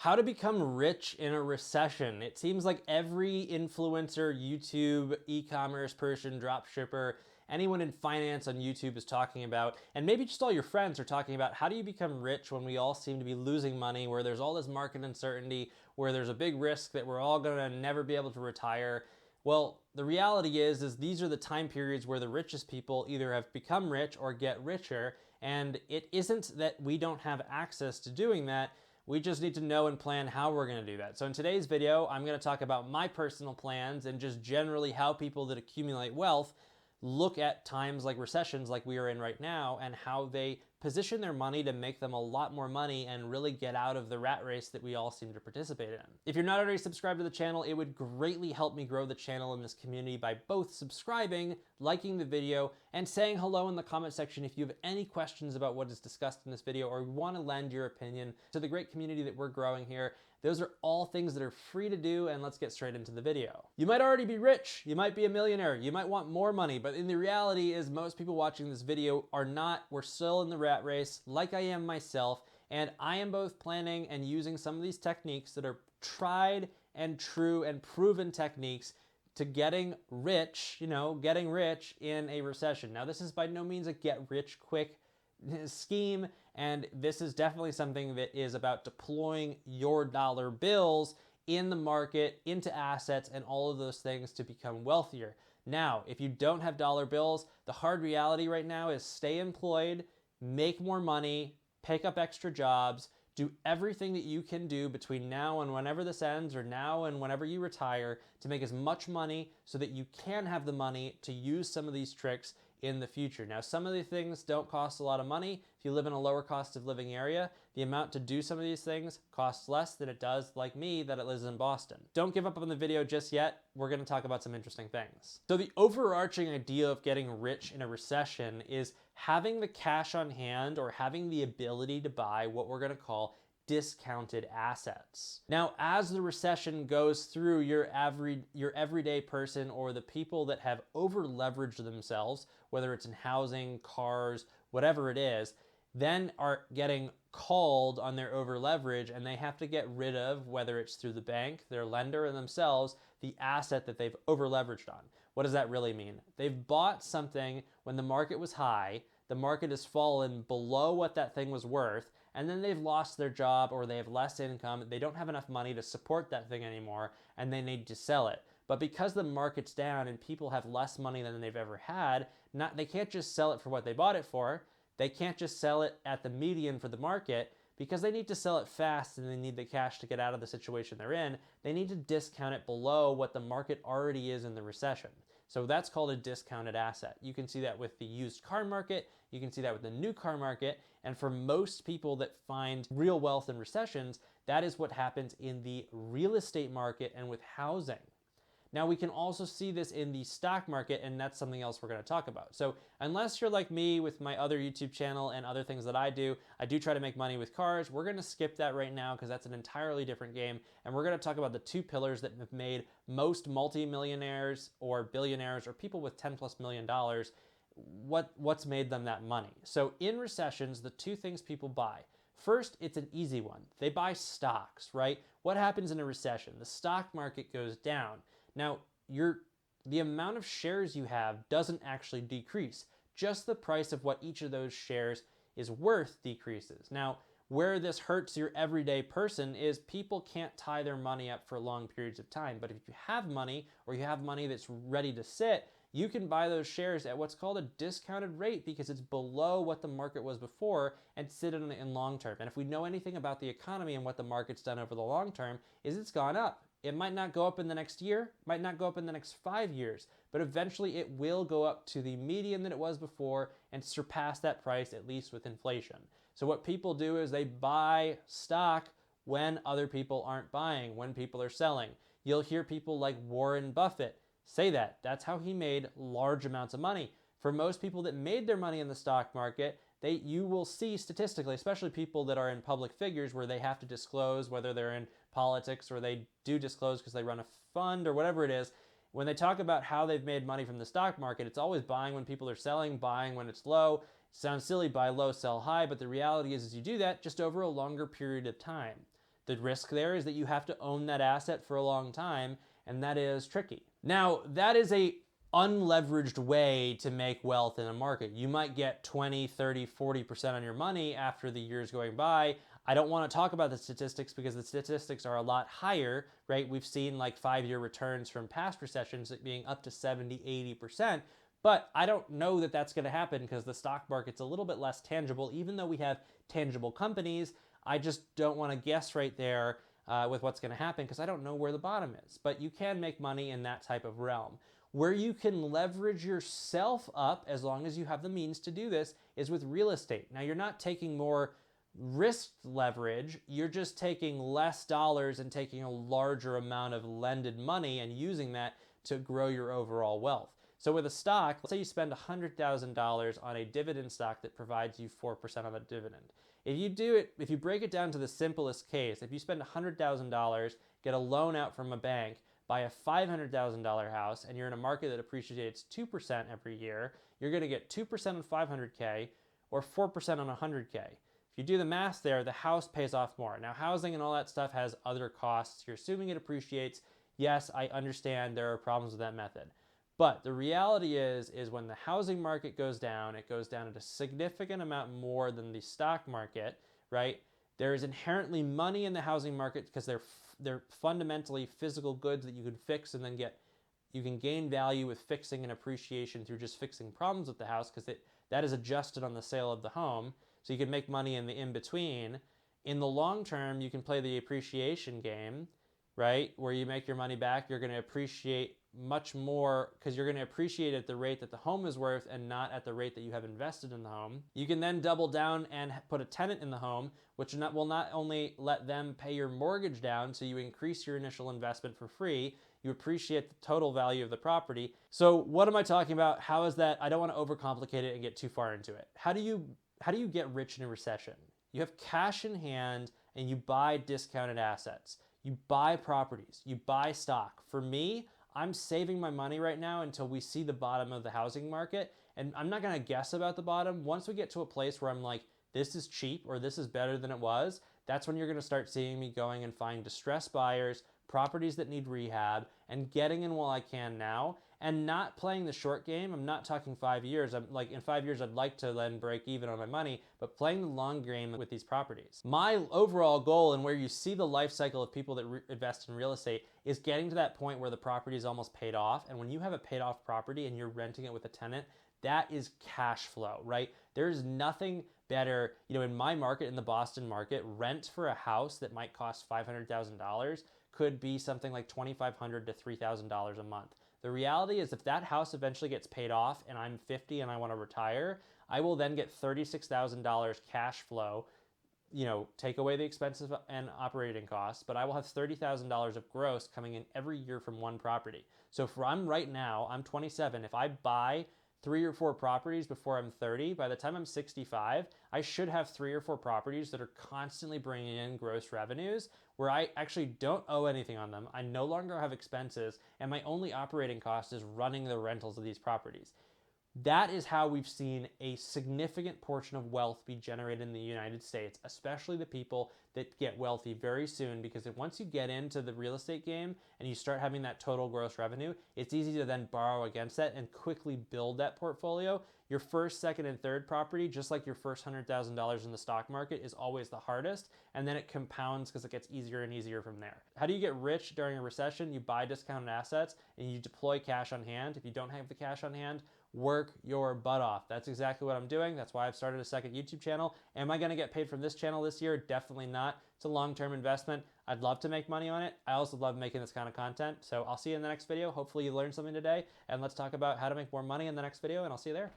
How to become rich in a recession. It seems like every influencer, YouTube, e-commerce person, dropshipper, anyone in finance on YouTube is talking about, and maybe just all your friends are talking about, how do you become rich when we all seem to be losing money, where there's all this market uncertainty, where there's a big risk that we're all gonna never be able to retire. Well, the reality is these are the time periods where the richest people either have become rich or get richer, and it isn't that we don't have access to doing that. We just need to know and plan how we're going to do that. So in today's video, I'm going to talk about my personal plans and just generally how people that accumulate wealth look at times like recessions like we are in right now and how they position their money to make them a lot more money and really get out of the rat race that we all seem to participate in. If you're not already subscribed to the channel, it would greatly help me grow the channel in this community by both subscribing, liking the video, and saying hello in the comment section if you have any questions about what is discussed in this video or want to lend your opinion to the great community that we're growing here. Those are all things that are free to do, and let's get straight into the video. You might already be rich, you might be a millionaire, you might want more money, but in the reality is most people watching this video are not. We're still in the rat race, like I am myself, and I am both planning and using some of these techniques that are tried and true and proven techniques to getting rich, getting rich in a recession. Now, this is by no means a get rich quick scheme, and this is definitely something that is about deploying your dollar bills in the market, into assets, and all of those things to become wealthier. Now, if you don't have dollar bills, the hard reality right now is stay employed, make more money, pick up extra jobs, do everything that you can do between now and whenever this ends, or now and whenever you retire, to make as much money so that you can have the money to use some of these tricks in the future. Now, some of these things don't cost a lot of money. If you live in a lower cost of living area, the amount to do some of these things costs less than it does, like me, that it lives in Boston. Don't give up on the video just yet. We're going to talk about some interesting things. So the overarching idea of getting rich in a recession is having the cash on hand or having the ability to buy what we're going to call discounted assets. Now, as the recession goes through, your everyday person or the people that have over leveraged themselves, whether it's in housing, cars, whatever it is, then are getting called on their over leverage, and they have to get rid of, whether it's through the bank, their lender, and themselves, the asset that they've over leveraged on. What does that really mean? They've bought something when the market was high, the market has fallen below what that thing was worth, and then they've lost their job or they have less income, they don't have enough money to support that thing anymore, and they need to sell it. But because the market's down and people have less money than they've ever had, they can't just sell it for what they bought it for. They can't just sell it at the median for the market, because they need to sell it fast and they need the cash to get out of the situation they're in. They need to discount it below what the market already is in the recession. So that's called a discounted asset. You can see that with the used car market, you can see that with the new car market, and for most people that find real wealth in recessions, that is what happens in the real estate market and with housing. Now, we can also see this in the stock market, and that's something else we're going to talk about. So unless you're like me with my other YouTube channel and other things that I do try to make money with cars. We're going to skip that right now because that's an entirely different game, and we're going to talk about the two pillars that have made most multimillionaires or billionaires or people with $10+ million, what's made them that money. So in recessions, the two things people buy. First, it's an easy one. They buy stocks, right? What happens in a recession? The stock market goes down. Now, the amount of shares you have doesn't actually decrease. Just the price of what each of those shares is worth decreases. Now, where this hurts your everyday person is people can't tie their money up for long periods of time. But if you have money, or you have money that's ready to sit, you can buy those shares at what's called a discounted rate because it's below what the market was before and sit in long term. And if we know anything about the economy and what the market's done over the long term, is it's gone up. It might not go up in the next year, might not go up in the next 5 years, but eventually it will go up to the median that it was before and surpass that price, at least with inflation. So what people do is they buy stock when other people aren't buying, when people are selling. You'll hear people like Warren Buffett say that. That's how he made large amounts of money. For most people that made their money in the stock market, you will see statistically, especially people that are in public figures where they have to disclose whether they're in politics or they do disclose because they run a fund or whatever it is. When they talk about how they've made money from the stock market, it's always buying when people are selling, buying when it's low. It sounds silly, buy low, sell high, but the reality is you do that just over a longer period of time. The risk there is that you have to own that asset for a long time, and that is tricky. Now, that is a unleveraged way to make wealth in a market. You might get 20, 30, 40% on your money after the years going by. I don't want to talk about the statistics because the statistics are a lot higher, right? We've seen like 5-year returns from past recessions being up to 70, 80%. But I don't know that that's going to happen because the stock market's a little bit less tangible. Even though we have tangible companies, I just don't want to guess right there with what's going to happen because I don't know where the bottom is. But you can make money in that type of realm. Where you can leverage yourself up, as long as you have the means to do this, is with real estate. Now, you're not taking more risk leverage, you're just taking less dollars and taking a larger amount of lended money and using that to grow your overall wealth. So with a stock, let's say you spend $100,000 on a dividend stock that provides you 4% on the dividend. If you break it down to the simplest case, if you spend $100,000, get a loan out from a bank, buy a $500,000 house, and you're in a market that appreciates 2% every year, you're going to get 2% on $500K or 4% on $100K. If you do the math there, the house pays off more. Now, housing and all that stuff has other costs. You're assuming it appreciates. Yes, I understand there are problems with that method. But the reality is when the housing market goes down, it goes down at a significant amount more than the stock market, right? There is inherently money in the housing market because they're fundamentally physical goods that you can fix and then you can gain value with fixing and appreciation through just fixing problems with the house because that is adjusted on the sale of the home. So you can make money in the in-between. In the long term, you can play the appreciation game, right? Where you make your money back, you're going to appreciate much more because you're going to appreciate at the rate that the home is worth and not at the rate that you have invested in the home. You can then double down and put a tenant in the home, which will not only let them pay your mortgage down, so you increase your initial investment for free, you appreciate the total value of the property. So what am I talking about? How is that? I don't want to overcomplicate it and get too far into it. How do you get rich in a recession? You have cash in hand and you buy discounted assets. You buy properties, you buy stock. For me, I'm saving my money right now until we see the bottom of the housing market. And I'm not going to guess about the bottom. Once we get to a place where I'm like, this is cheap or this is better than it was, that's when you're going to start seeing me going and finding distressed buyers, properties that need rehab, and getting in while I can now, and not playing the short game. I'm not talking 5 years. I'm like, in 5 years, I'd like to then break even on my money, but playing the long game with these properties. My overall goal, and where you see the life cycle of people that invest in real estate, is getting to that point where the property is almost paid off. And when you have a paid off property and you're renting it with a tenant, that is cash flow, right? There's nothing better. In my market, in the Boston market, rent for a house that might cost $500,000 could be something like $2,500 to $3,000 a month. The reality is if that house eventually gets paid off and I'm 50 and I want to retire, I will then get $36,000 cash flow, take away the expenses and operating costs, but I will have $30,000 of gross coming in every year from one property. So I'm 27. If I buy 3 or 4 properties before I'm 30, by the time I'm 65, I should have 3 or 4 properties that are constantly bringing in gross revenues where I actually don't owe anything on them. I no longer have expenses, and my only operating cost is running the rentals of these properties. That is how we've seen a significant portion of wealth be generated in the United States, especially the people that get wealthy very soon, because once you get into the real estate game and you start having that total gross revenue, it's easy to then borrow against that and quickly build that portfolio. Your first, second, and third property, just like your first $100,000 in the stock market, is always the hardest, and then it compounds because it gets easier and easier from there. How do you get rich during a recession? You buy discounted assets and you deploy cash on hand. If you don't have the cash on hand, work your butt off. That's exactly what I'm doing. That's why I've started a second YouTube channel. Am I going to get paid from this channel this year? Definitely not. It's a long-term investment. I'd love to make money on it. I also love making this kind of content. So I'll see you in the next video. Hopefully you learned something today, and let's talk about how to make more money in the next video, and I'll see you there.